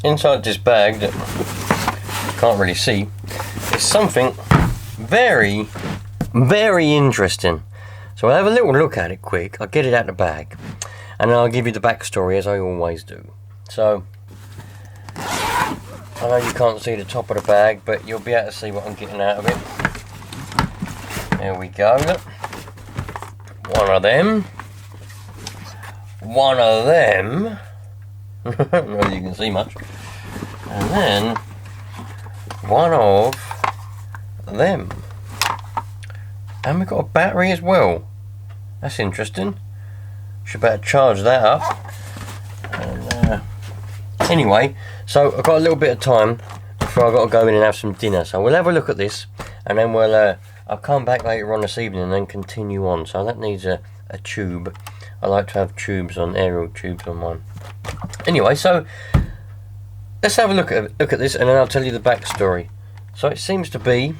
Inside this bag that you can't really see is something very, very interesting. So I'll have a little look at it quick. I'll get it out of the bag and then I'll give you the backstory as I always do. So I know you can't see the top of the bag, but you'll be able to see what I'm getting out of it. There we go. One of them. One of them. Not that you can see much. And then one of them. And we've got a battery as well. That's interesting. Should better charge that up. And, anyway, so I've got a little bit of time before I've got to go in and have some dinner. So we'll have a look at this, and then I'll come back later on this evening and then continue on. So that needs a tube. I like to have tubes on, aerial tubes on mine. Anyway, so let's have a look at this, and then I'll tell you the backstory. So it seems to be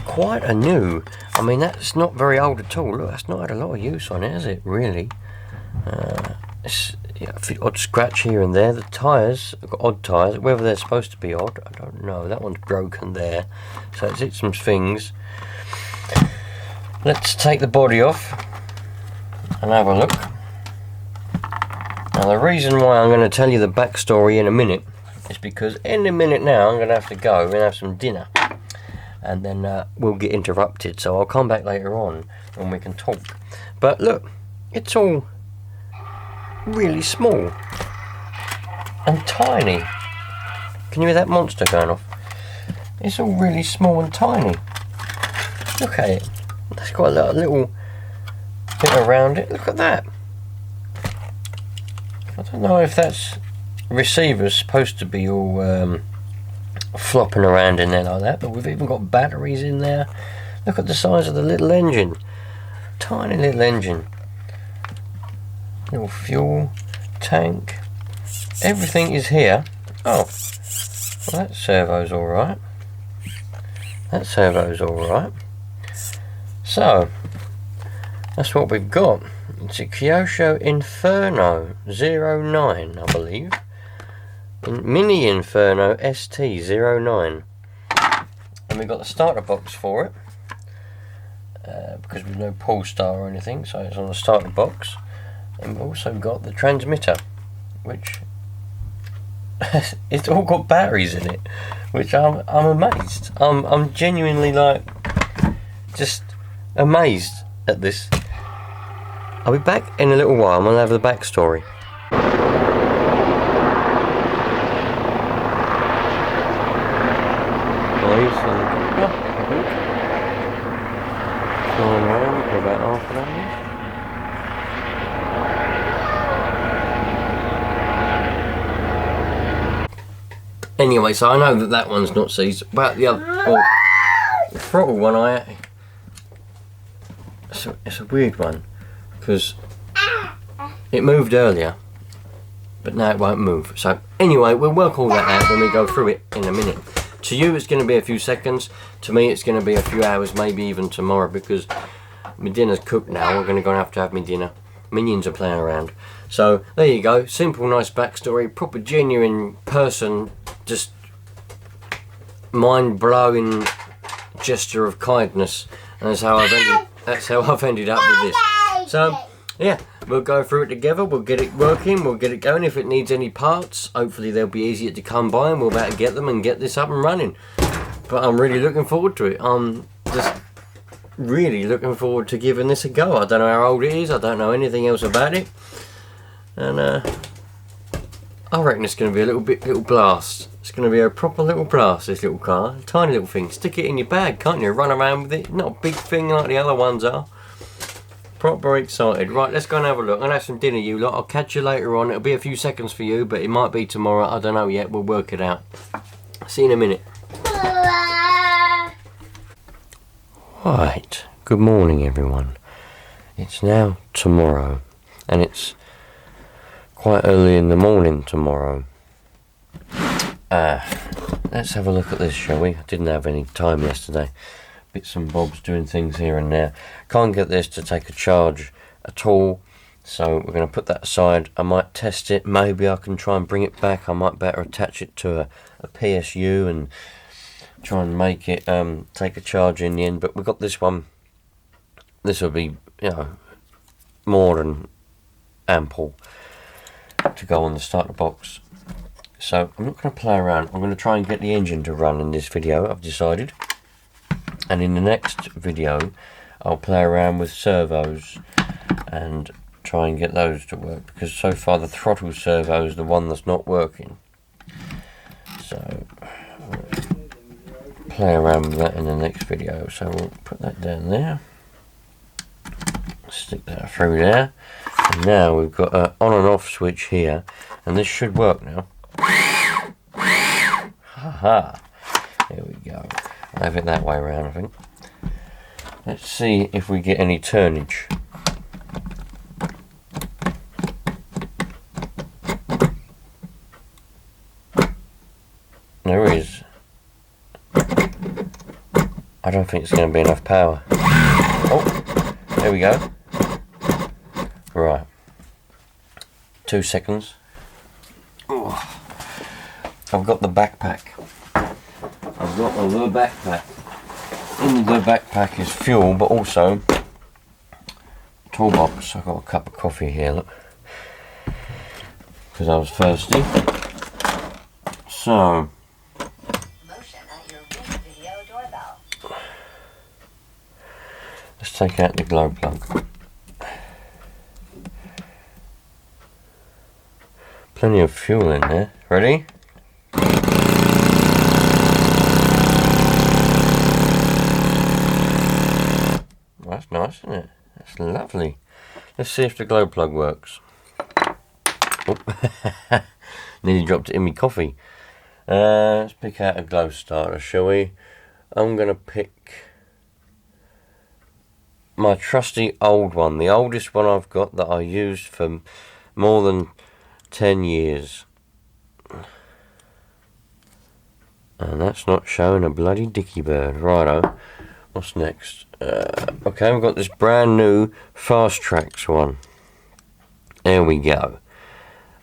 quite a new. I mean, that's not very old at all. Look, that's not had a lot of use on it, has it? Really? It's a odd scratch here and there. The tyres have got odd tyres. Whether they're supposed to be odd, I don't know. That one's broken there, so it's hit some things. Let's take the body off and have a look. Now the reason why I'm going to tell you the backstory in a minute is because in a minute now I'm going to have to go and have some dinner, and then we'll get interrupted, so I'll come back later on and we can talk. But look, it's all really small and tiny. Can you hear that monster going off? It's all really small and tiny. Look at it. That's got a little bit around it. Look at that. I don't know if that's receiver's supposed to be all flopping around in there like that, but we've even got batteries in there. Look at the size of the little engine. Tiny little engine. Little fuel tank. Everything is here. Oh, well, that servo's alright. That servo's alright. So, that's what we've got. It's a Kyosho Inferno 09, I believe. Mini Inferno ST09. And we've got the starter box for it. Because we've no pull start or anything, so it's on the starter box. And we've also got the transmitter, which it's all got batteries in it, which I'm amazed. I'm genuinely just amazed at this. I'll be back in a little while. I'm gonna have the backstory. Going around for about half an hour. Anyway, so I know that one's not seized. About the other, the throttle one, it's a weird one because it moved earlier, but now it won't move. So anyway, we'll work all that out when we go through it in a minute. To you, it's going to be a few seconds. To me, it's going to be a few hours, maybe even tomorrow, because my dinner's cooked now. We're going to have to have my dinner. Minions are playing around. So there you go. Simple, nice backstory. Proper, genuine person. Just mind-blowing gesture of kindness. And that's how I've ended up with this. So yeah, we'll go through it together. We'll get it working. We'll get it going. If it needs any parts, hopefully they'll be easier to come by, and we'll be able to get them and get this up and running. But I'm really looking forward to it. I'm just really looking forward to giving this a go. I don't know how old it is. I don't know anything else about it. And I reckon it's going to be a little blast. It's going to be a proper little blast, this little car. Tiny little thing. Stick it in your bag, can't you? Run around with it. Not a big thing like the other ones are. Proper excited. Right, let's go and have a look. I'm going to have some dinner, you lot. I'll catch you later on. It'll be a few seconds for you, but it might be tomorrow. I don't know yet. We'll work it out. See you in a minute. Right. Good morning, everyone. It's now tomorrow, and it's quite early in the morning tomorrow. Let's have a look at this, shall we? I didn't have any time yesterday. Bits and bobs doing things here and there. Can't get this to take a charge at all. So we're going to put that aside. I might test it. Maybe I can try and bring it back. I might better attach it to a PSU and try and make it take a charge in the end. But we've got this one. This will be, you know, more than ample to go on the starter box. So I'm not going to play around. I'm going to try and get the engine to run in this video, I've decided. And in the next video, I'll play around with servos and try and get those to work, because so far the throttle servo is the one that's not working. So play around with that in the next video. So we'll put that down there, stick that through there, and now we've got an on and off switch here, and this should work now. Haha, there we go. I'll have it that way around, I think. Let's see if we get any turnage. There is. I don't think it's going to be enough power. Oh, there we go. Right. 2 seconds. Oh. I've got the backpack. I've got a little backpack. In the backpack is fuel, but also toolbox. I've got a cup of coffee here, look, because I was thirsty. So let's take out the glow plug. Plenty of fuel in there. Ready? That's nice, isn't it? That's lovely. Let's see if the glow plug works. Oh. Nearly dropped it in my coffee. Let's pick out a glow starter, shall we? I'm going to pick my trusty old one. The oldest one I've got that I used for more than 10 years. And that's not showing a bloody dicky bird. Righto. What's next? Okay, we've got this brand new Fast Tracks one. There we go.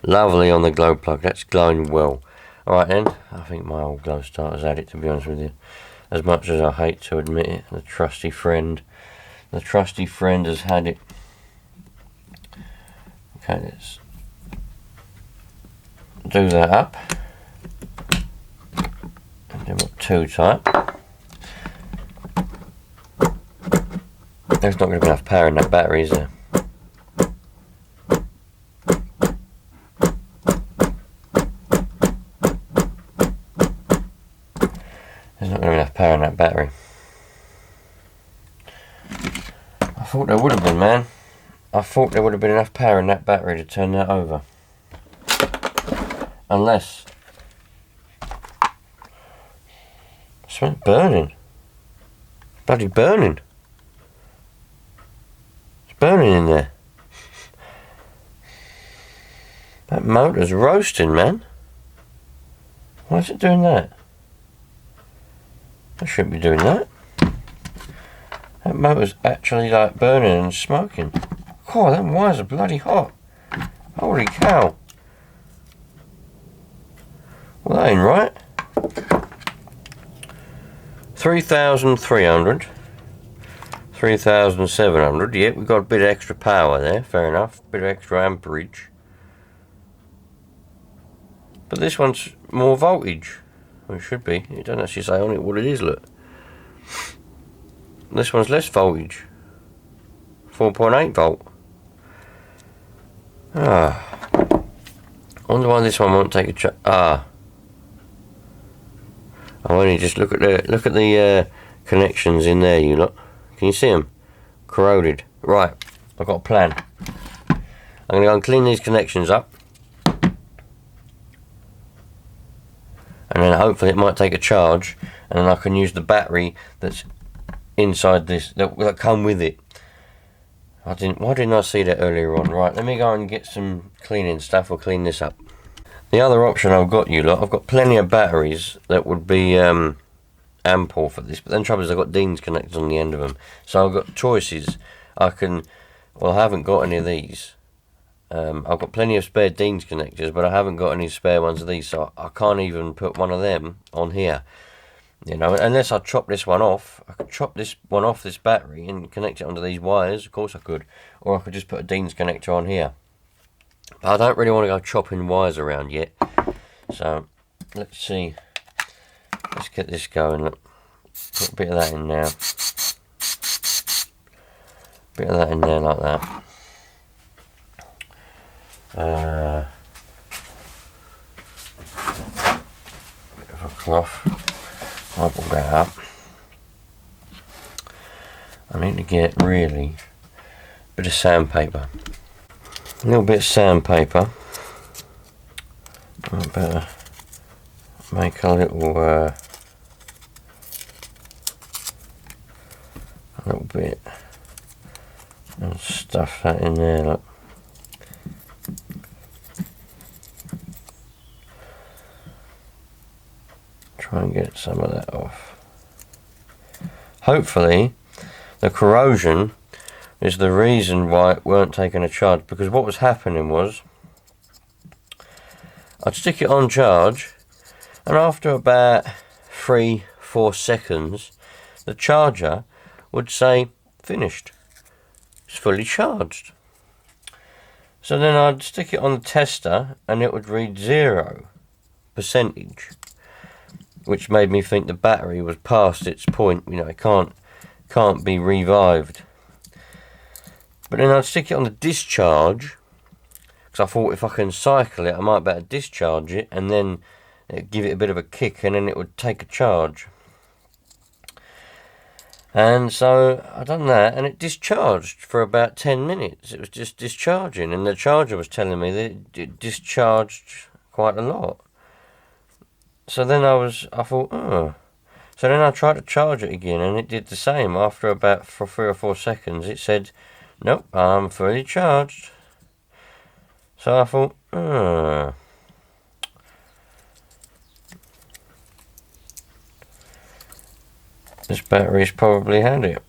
Lovely on the glow plug. That's glowing well. Alright then, I think my old glow starter's had it, to be honest with you. As much as I hate to admit it, the trusty friend has had it. Okay, let's do that up. And then we've got 2 tight. There's not going to be enough power in that battery, is there? There's not going to be enough power in that battery. I thought there would have been, man. I thought there would have been enough power in that battery to turn that over. Unless... it smells burning. It's bloody burning. Burning in there. That motor's roasting, man. Why is it doing that? I shouldn't be doing that. That motor's actually like burning and smoking. God, them wires are bloody hot. Holy cow. Well, that ain't right. 3,300. 3,700. Yep, we've got a bit of extra power there. Fair enough. Bit of extra amperage. But this one's more voltage. Well, it should be. It doesn't actually say on it what it is, look. This one's less voltage. 4.8 volt. I wonder why this one won't take a charge. I only just look at the connections in there, you lot. Can you see them? Corroded. Right, I've got a plan. I'm going to go and clean these connections up. And then hopefully it might take a charge. And then I can use the battery that's inside this, that come with it. Why didn't I see that earlier on? Right, let me go and get some cleaning stuff. We'll clean this up. The other option I've got, you lot, I've got plenty of batteries that would be ample for this, but then trouble is I've got Dean's connectors on the end of them, so I've got choices. I haven't got any of these, I've got plenty of spare Dean's connectors, but I haven't got any spare ones of these, so I can't even put one of them on here. You know, unless I chop this one off. I could chop this one off this battery and connect it onto these wires. Of course I could. Or I could just put a Dean's connector on here. But I don't really want to go chopping wires around yet. So, let's see. Let's get this going. Look. Put a bit of that in now. Bit of that in there like that. Bit of a cloth. Bubble that up. I need to get really a bit of sandpaper. A little bit of sandpaper. I better make a little bit and stuff that in there. Look. Try and get some of that off. Hopefully the corrosion is the reason why it weren't taking a charge, because what was happening was I'd stick it on charge and after about 3-4 seconds the charger would say finished, it's fully charged. So then I'd stick it on the tester and it would read 0%, which made me think the battery was past its point. You know, it can't be revived. But then I'd stick it on the discharge, because I thought if I can cycle it I might better discharge it and then give it a bit of a kick and then it would take a charge. And so I done that and it discharged for about 10 minutes. It was just discharging and the charger was telling me that it discharged quite a lot. So then I thought, oh. So then I tried to charge it again and it did the same. After about 3 or 4 seconds it said, nope, I'm fully charged. So I thought, oh. This battery's probably had it.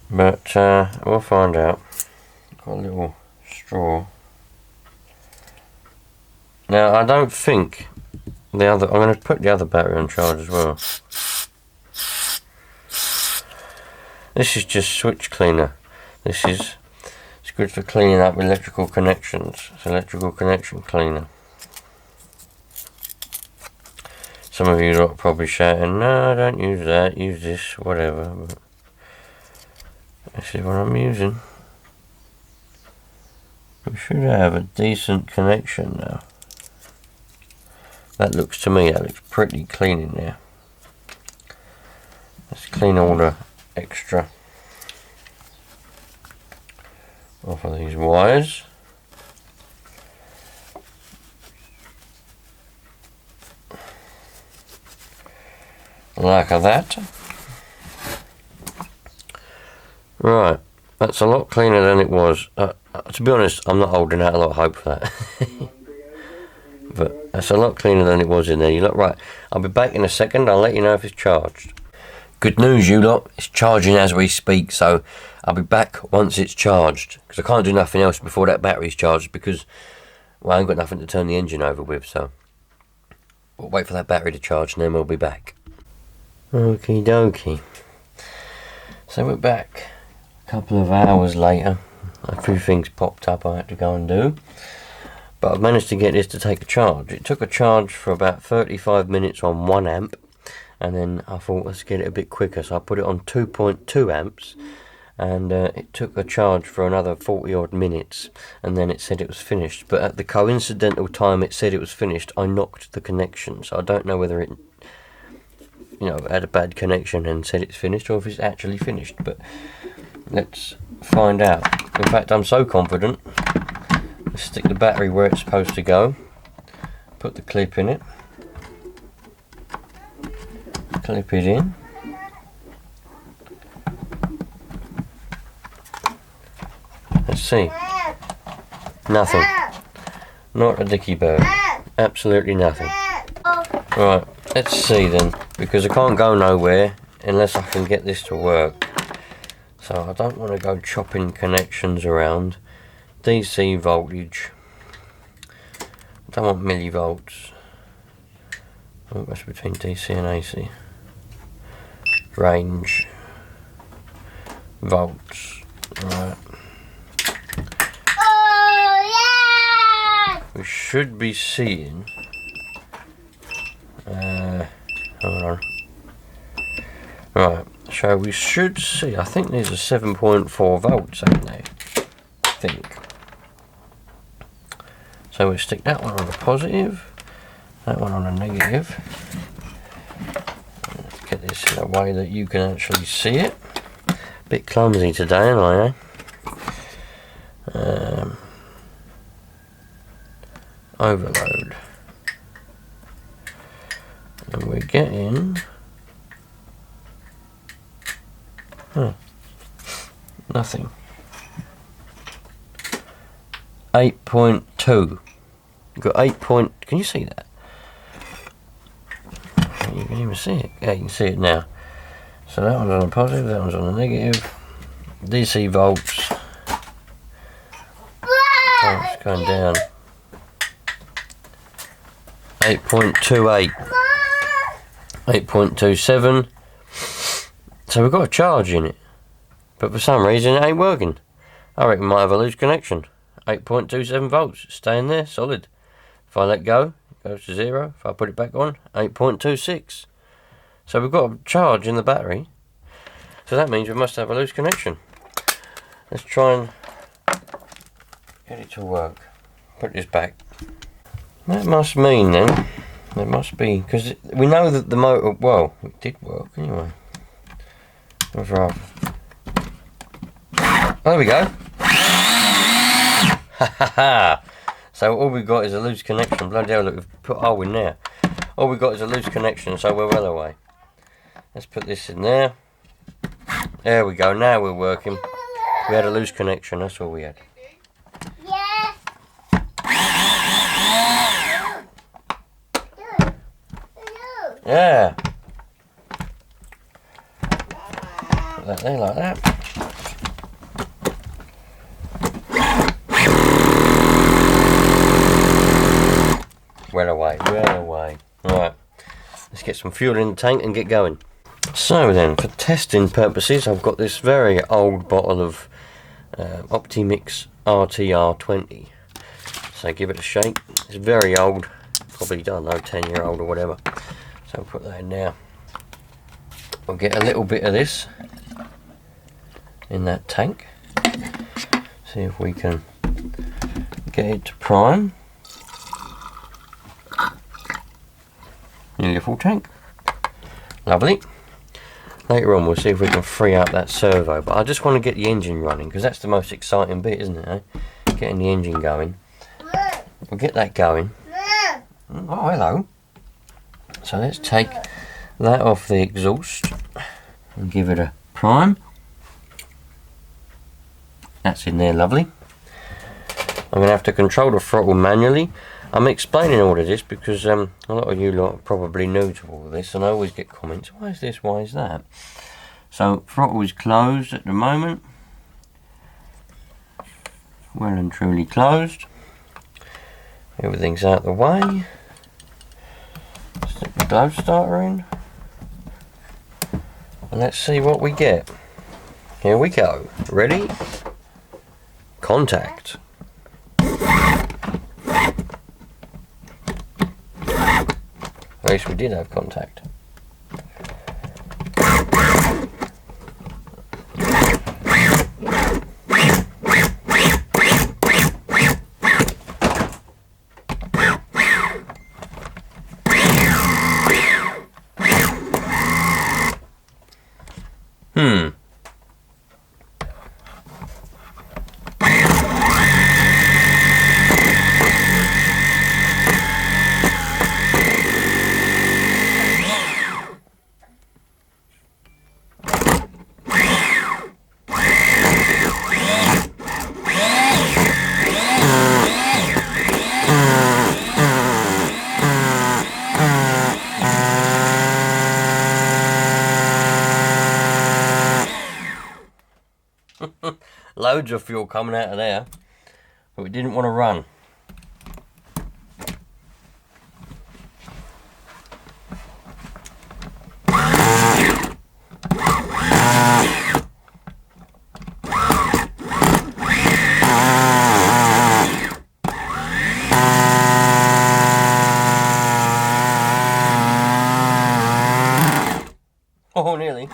But we'll find out. Got a little straw. Now I don't think I'm going to put the other battery on charge as well. This is just switch cleaner. It's good for cleaning up electrical connections. It's electrical connection cleaner. Some of you are probably shouting, no, don't use that, use this, whatever. But this is what I'm using. We should have a decent connection now. That looks pretty clean in there. Let's clean all the extra off of these wires. Like that. Right, that's a lot cleaner than it was. To be honest, I'm not holding out a lot of hope for that. But that's a lot cleaner than it was in there. You look right. I'll be back in a second. I'll let you know if it's charged. Good news, you lot. It's charging as we speak, so I'll be back once it's charged. Because I can't do nothing else before that battery's charged because, well, I ain't got nothing to turn the engine over with, so we'll wait for that battery to charge and then we'll be back. Okie dokie. So we're back a couple of hours later. A few things popped up I had to go and do. But I've managed to get this to take a charge. It took a charge for about 35 minutes on 1 amp. And then I thought, let's get it a bit quicker. So I put it on 2.2 amps. And it took a charge for another 40 odd minutes. And then it said it was finished. But at the coincidental time it said it was finished, I knocked the connection. So I don't know whether it, had a bad connection and said it's finished, or if it's actually finished. But let's find out. In fact, I'm so confident. Let's stick the battery where it's supposed to go. Put the clip in it. Clip it in. Let's see. Nothing. Not a dicky bird. Absolutely nothing. Right, let's see then, because I can't go nowhere unless I can get this to work. So I don't want to go chopping connections around. DC voltage. I don't want millivolts. Oh, that's between DC and AC. Range. Volts. Right. Oh, yeah! We should be seeing. Hold on. Right. So we should see. I think there's a 7.4 volts out there. I think. So we'll stick that one on the positive. That one on the negative. Let's get this in a way that you can actually see it. Bit clumsy today, aren't I? Overload. And we're getting... nothing. 8.2. You've got 8 point... Can you see that? You can even see it. Yeah, you can see it now. So that one's on the positive, that one's on the negative. DC volts. Oh, it's going down. 8.28. 8.27. So we've got a charge in it. But for some reason it ain't working. I reckon we might have a loose connection. 8.27 volts. Staying there, solid. If I let go, it goes to 0. If I put it back on, 8.26. So we've got a charge in the battery. So that means we must have a loose connection. Let's try and get it to work. Put this back. That must mean then, it must be, because we know that the motor, well, it did work anyway. Right. Oh, there we go. Ha ha ha. So all we've got is a loose connection. Bloody hell, look, we've put a hole in there. All we've got is a loose connection, so we're well away. Let's put this in there. There we go, now we're working. We had a loose connection, that's all we had. Yes. Yeah. Put that there like that. Well away, well away. Right, let's get some fuel in the tank and get going. So then, for testing purposes, I've got this very old bottle of Optimix RTR20. So give it a shake. It's very old, probably, I don't know, 10-year-old or whatever. So I'll put that in there. We'll get a little bit of this in that tank. See if we can get it to prime. Nearly full tank. Lovely. Later on we'll see if we can free up that servo, but I just want to get the engine running because that's the most exciting bit, isn't it? Eh? Getting the engine going. We'll get that going. Oh, hello. So let's take that off the exhaust and give it a prime. That's in there, lovely. I'm going to have to control the throttle manually. I'm explaining all of this because a lot of you lot are probably new to all of this, and I always get comments, why is this, why is that? So throttle is closed at the moment, well and truly closed. Everything's out the way. Stick the glow starter in and let's see what we get. Here we go. Ready? Contact. At least we did have contact. loads of fuel coming out of there, but we didn't want to run. Oh, nearly.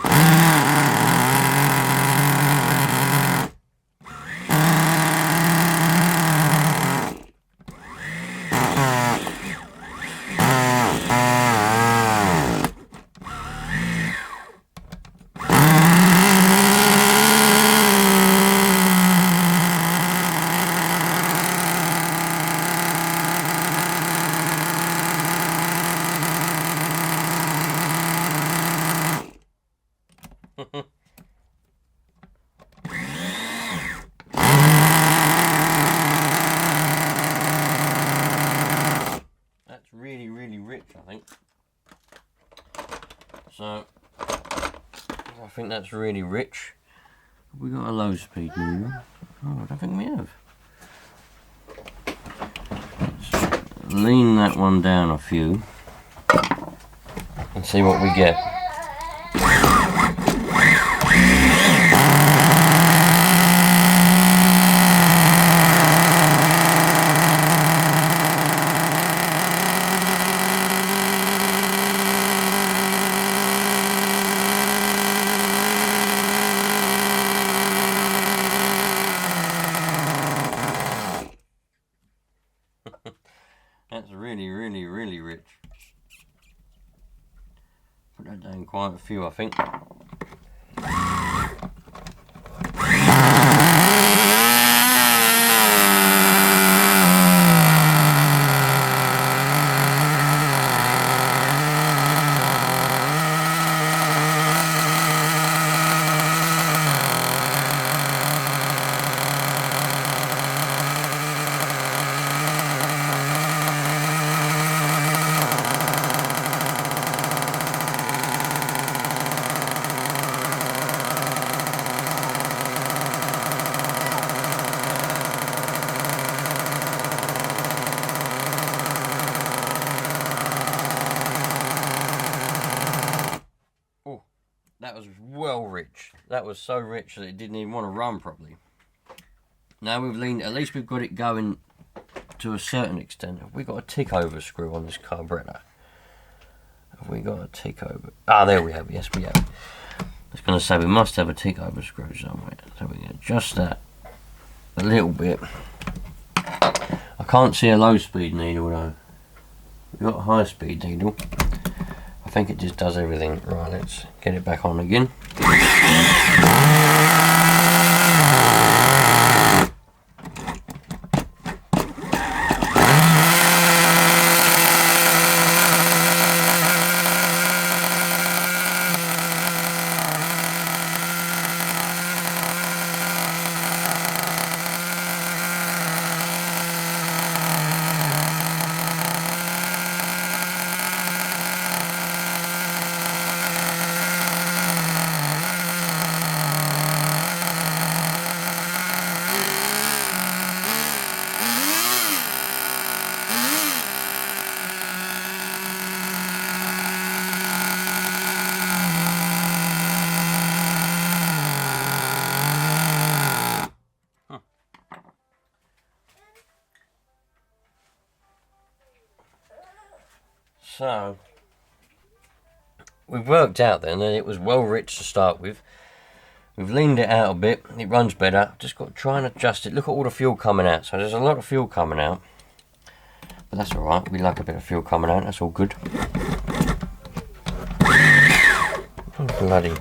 That's really, really rich, I think. So, I think that's really rich. Have we got a low speed needle? Oh, I don't think we have. Let's lean that one down a few and see what we get. That's really, really, really rich. Put that down quite a few, I think. That was well rich. That was so rich that it didn't even want to run properly. Now we've leaned, at least we've got it going to a certain extent. Have we got a tick over screw on this carburetor? Have we got a tick over? Ah, there we have. Yes, we have. I was going to say we must have a tick over screw somewhere. So we can adjust that a little bit. I can't see a low speed needle though. We've got a high speed needle. I think it just does everything. Right, let's get it back on again. So, we've worked out then that it was well rich to start with. We've leaned it out a bit, it runs better. Just got to try and adjust it. Look at all the fuel coming out. So there's a lot of fuel coming out. But that's alright, we like a bit of fuel coming out, that's all good. Oh, bloody.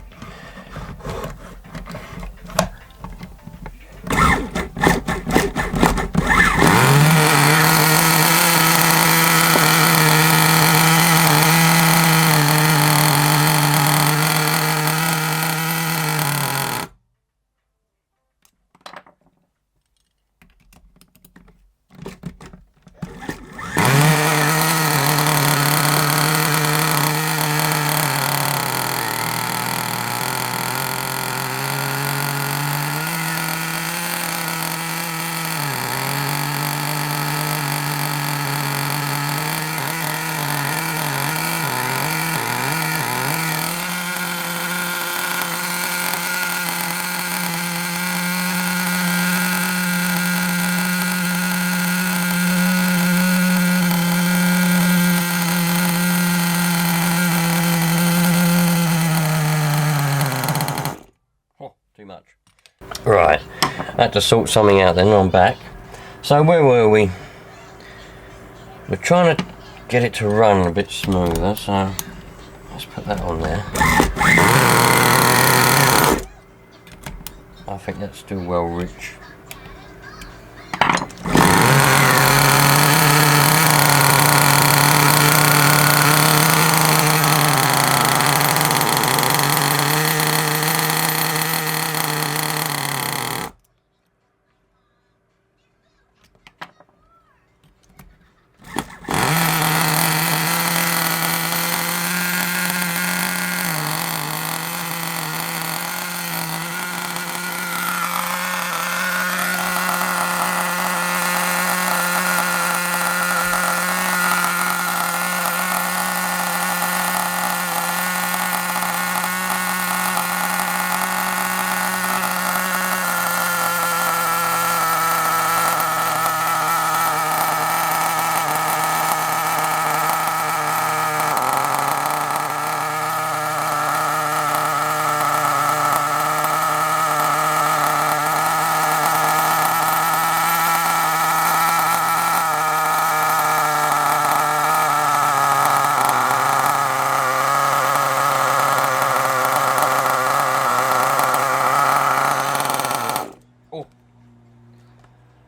much. Right, I had to sort something out then. I'm back. So where were we? We're trying to get it to run a bit smoother, so let's put that on there. I think that's still well rich.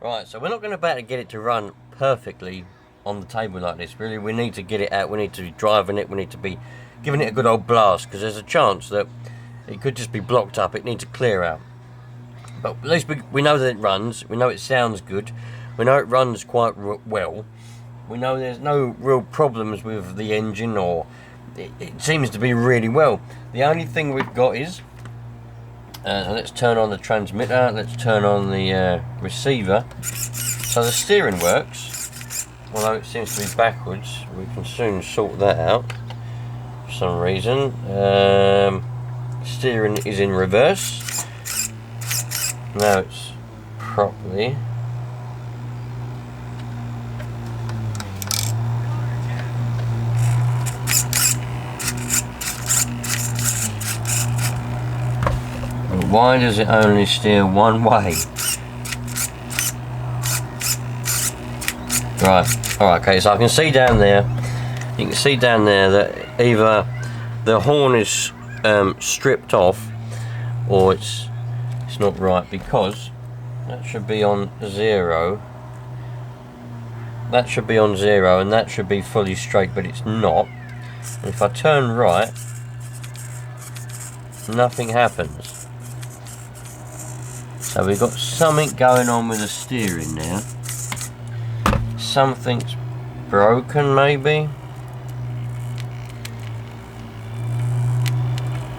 Right, so we're not going to be able to get it to run perfectly on the table like this. Really, we need to get it out, we need to be driving it, we need to be giving it a good old blast, because there's a chance that it could just be blocked up, it needs to clear out. But at least we know that it runs, we know it sounds good, we know it runs quite well, we know there's no real problems with the engine, or it seems to be really well. The only thing we've got is, so let's turn on the transmitter, let's turn on the receiver. So the steering works, although it seems to be backwards. We can soon sort that out for some reason. Steering is in reverse. Now it's properly. Why does it only steer one way? Right, alright, okay, so I can see down there, you can see down there that either the horn is stripped off, or it's not right, because that should be on 0. That should be on 0, and that should be fully straight, but it's not. And if I turn right, nothing happens. So we've got something going on with the steering now. Something's broken, maybe?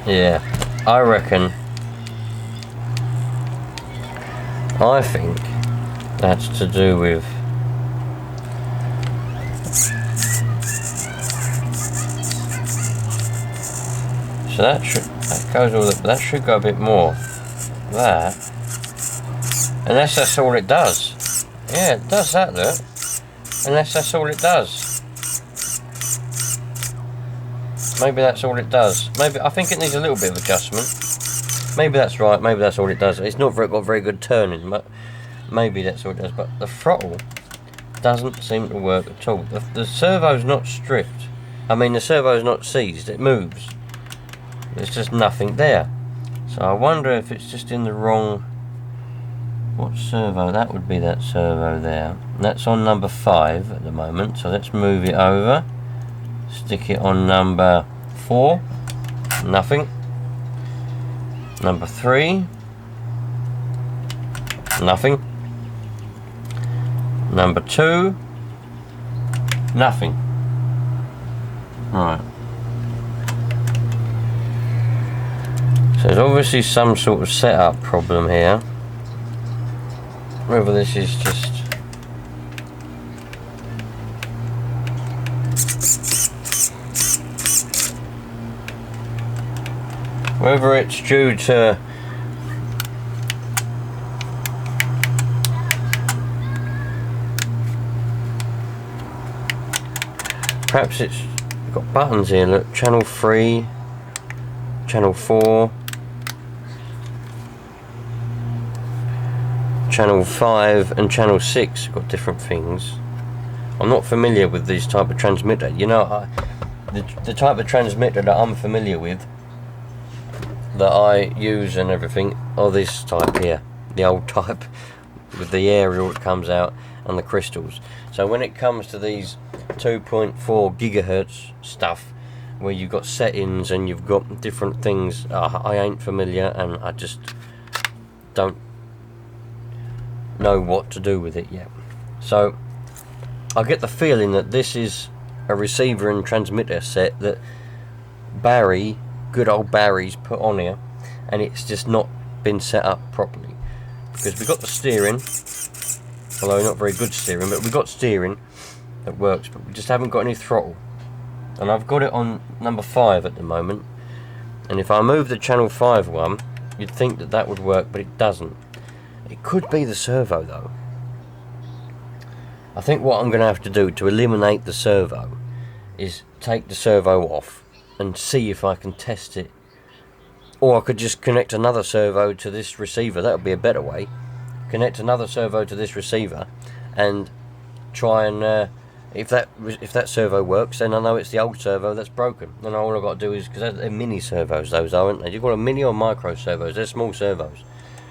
Yeah, I reckon. I think that's to do with so that goes all that should go a bit more. That. Unless that's all it does. Yeah, it does that, look. Unless that's all it does. Maybe that's all it does. Maybe I think it needs a little bit of adjustment. Maybe that's right, maybe that's all it does. It's not got very good turning, but maybe that's all it does. But the throttle doesn't seem to work at all. The servo's not stripped. I mean, the servo's not seized, it moves. There's just nothing there. So I wonder if it's just in the wrong... What servo? That would be that servo there. That's on number 5 at the moment, so let's move it over. Stick it on number 4. Nothing. Number 3. Nothing. Number 2. Nothing. Right. So there's obviously some sort of setup problem here. Whether this is just... Whether it's due to... Perhaps it's got buttons here, look, channel 3, channel 4. channel 5 and channel 6 got different things. I'm not familiar with this type of transmitter. You know, the type of transmitter that I'm familiar with, that I use and everything, are this type here, the old type with the aerial that comes out and the crystals. So when it comes to these 2.4 gigahertz stuff, where you've got settings and you've got different things, I ain't familiar, and I just don't know what to do with it yet. So I get the feeling that this is a receiver and transmitter set that Barry, good old Barry's put on here, and it's just not been set up properly. Because we've got the steering, although not very good steering, but we've got steering that works, but we just haven't got any throttle. And I've got it on number 5 at the moment, and if I move the channel 5 one, you'd think that that would work, but it doesn't. It could be the servo though. I think what I'm going to have to do to eliminate the servo is take the servo off and see if I can test it. Or I could just connect another servo to this receiver. That would be a better way. Connect another servo to this receiver and try and if that servo works, then I know it's the old servo that's broken. Then all I've got to do is, because they're mini servos, those aren't they? You've got a mini or micro servos. They're small servos.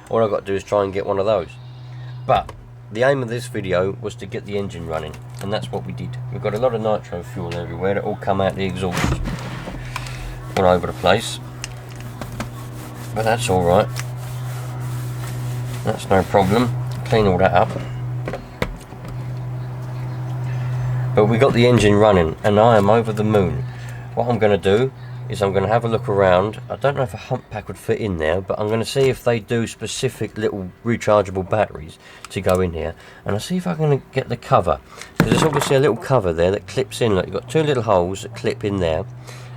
All I've got to do is try and get one of those. But the aim of this video was to get the engine running, and that's what we did. We've got a lot of nitro fuel everywhere that all come out the exhaust all over the place, but that's all right. That's no problem. Clean all that up. But we got the engine running, and I am over the moon. What I'm going to do is I'm going to have a look around. I don't know if a hump pack would fit in there, but I'm going to see if they do specific little rechargeable batteries to go in here, and I'll see if I can get the cover, because there's obviously a little cover there that clips in. Look, you've got 2 little holes that clip in there,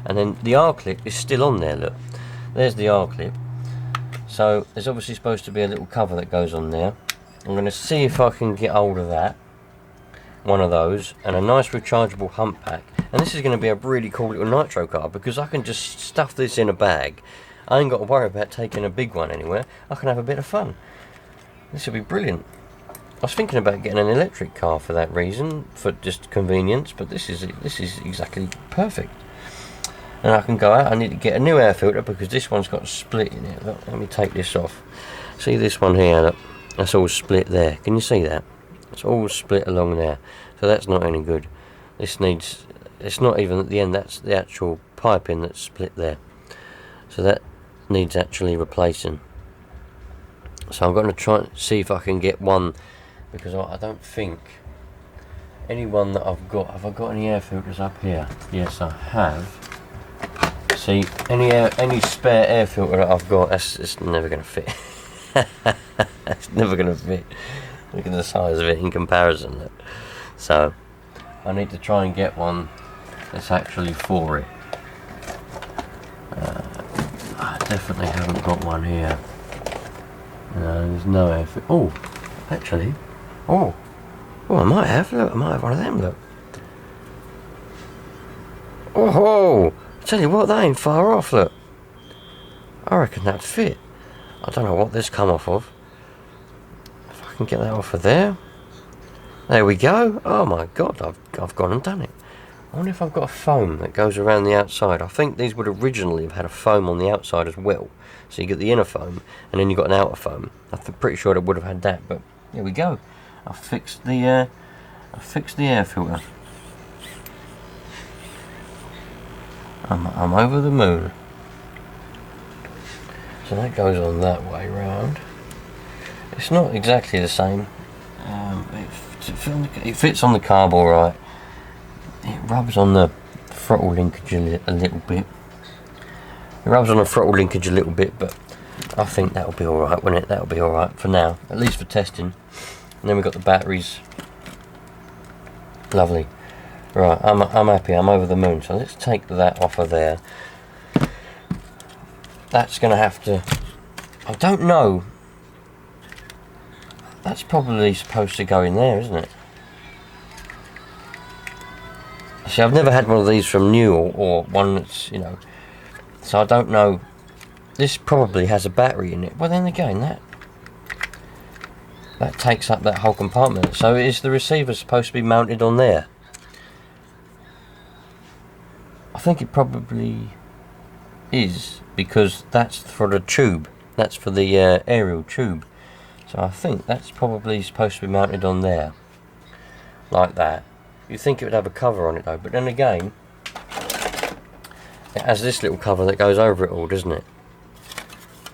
and then the R clip is still on there. Look, there's the R clip. So there's obviously supposed to be a little cover that goes on there. I'm going to see if I can get hold of that, one of those, and a nice rechargeable hump pack. And this is going to be a really cool little nitro car, because I can just stuff this in a bag. I ain't got to worry about taking a big one anywhere. I can have a bit of fun. This will be brilliant. I was thinking about getting an electric car for that reason, for just convenience, but this is exactly perfect. And I can go out. I need to get a new air filter, because this one's got a split in it. Look, let me take this off. See this one here? Look, that's all split there. Can you see that? It's all split along there. So that's not any good. This needs, it's not even at the end, that's the actual piping that's split there. So that needs actually replacing. So I'm going to try and see if I can get one, because I don't think any one that I've got, have I got any air filters up here? Yes, I have. See, any spare air filter that I've got, it's never going to fit. It's never going to fit. Look at the size of it in comparison. Look. So I need to try and get one that's actually for it. I definitely haven't got one here. No, there's no air filter. Oh, actually. Oh, I might have. Look, I might have one of them. Look. Oh, I tell you what, that ain't far off. Look, I reckon that'd fit. I don't know what this come off of. If I can get that off of there. There we go. Oh my god, I've gone and done it. I wonder if I've got a foam that goes around the outside. I think these would originally have had a foam on the outside as well. So you get the inner foam, and then you've got an outer foam. I'm pretty sure it would have had that, but there we go. I fixed the air filter. I'm over the moon. So that goes on that way round. It's not exactly the same. It fits on the carb all right. It rubs on the throttle linkage a little bit. It rubs on the throttle linkage a little bit, but I think that'll be all right, won't it? That'll be all right for now, at least for testing. And then we've got the batteries. Lovely. Right, I'm happy. I'm over the moon. So let's take that off of there. That's going to have to... I don't know. That's probably supposed to go in there, isn't it? See, I've never had one of these from new or one that's, you know... So I don't know. This probably has a battery in it. Well, then again, that... that takes up that whole compartment. So is the receiver supposed to be mounted on there? I think it probably is, because that's for the tube. That's for the aerial tube. So I think that's probably supposed to be mounted on there, like that. You'd think it would have a cover on it though, but then again, it has this little cover that goes over it all, doesn't it?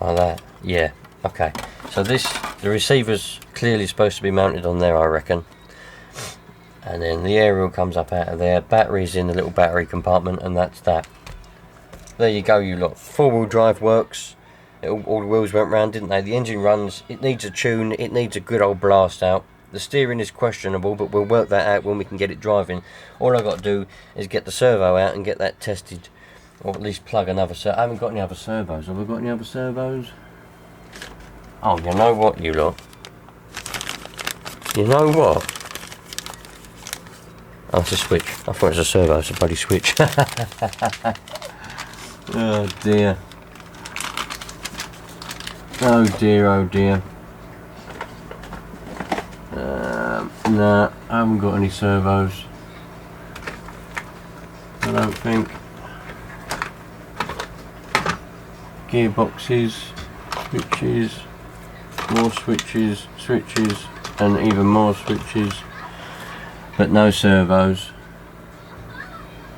Like that. Yeah. Okay. So the receiver's clearly supposed to be mounted on there, I reckon. And then the aerial comes up out of there. Battery's in the little battery compartment, and that's that. There you go, you lot. 4-wheel drive works. All the wheels went round, didn't they? The engine runs. It needs a tune. It needs a good old blast out. The steering is questionable, but we'll work that out when we can get it driving. All I've got to do is get the servo out and get that tested. Or at least plug another servo. I haven't got any other servos. Have I got any other servos? Oh, you know what, you lot? You know what? Oh, it's a switch. I thought it was a servo. It's a bloody switch. Oh dear. Oh dear, oh dear. No, I haven't got any servos. I don't think. Gearboxes, switches, more switches, switches, and even more switches. But no servos.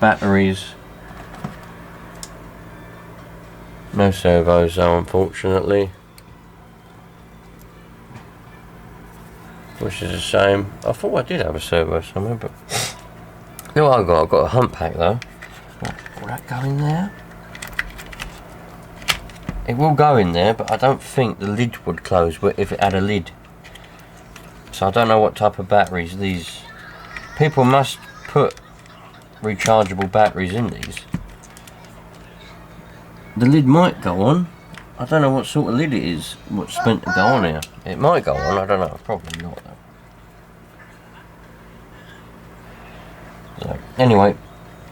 Batteries. No servos though, unfortunately. Which is a shame. I thought I did have a servo somewhere, but... You know what I've got? I've got a hump pack though. Will that go in there? It will go in there, but I don't think the lid would close if it had a lid. So I don't know what type of batteries these... People must put rechargeable batteries in these. The lid might go on. I don't know what sort of lid it is, what's meant to go on here. It might go on, I don't know, probably not though. So, anyway,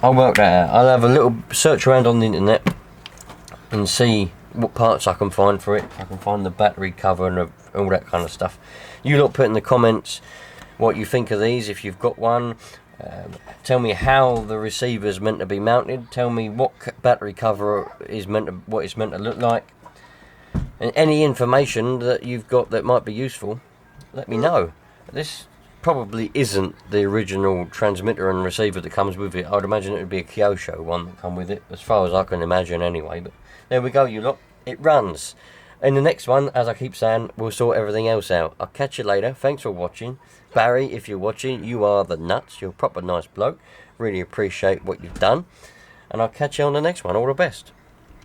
I'll work that out. I'll have a little search around on the internet and see what parts I can find for it. I can find the battery cover and all that kind of stuff. You lot put in the comments what you think of these, if you've got one. Tell me how the receiver is meant to be mounted. Tell me what battery cover is meant to, what it's meant to look like. And any information that you've got that might be useful, let me know. This probably isn't the original transmitter and receiver that comes with it. I would imagine it would be a Kyosho one that come with it, as far as I can imagine anyway. But there we go, you lot. It runs. In the next one, as I keep saying, we'll sort everything else out. I'll catch you later. Thanks for watching. Barry, if you're watching, you are the nuts. You're a proper nice bloke. Really appreciate what you've done. And I'll catch you on the next one. All the best.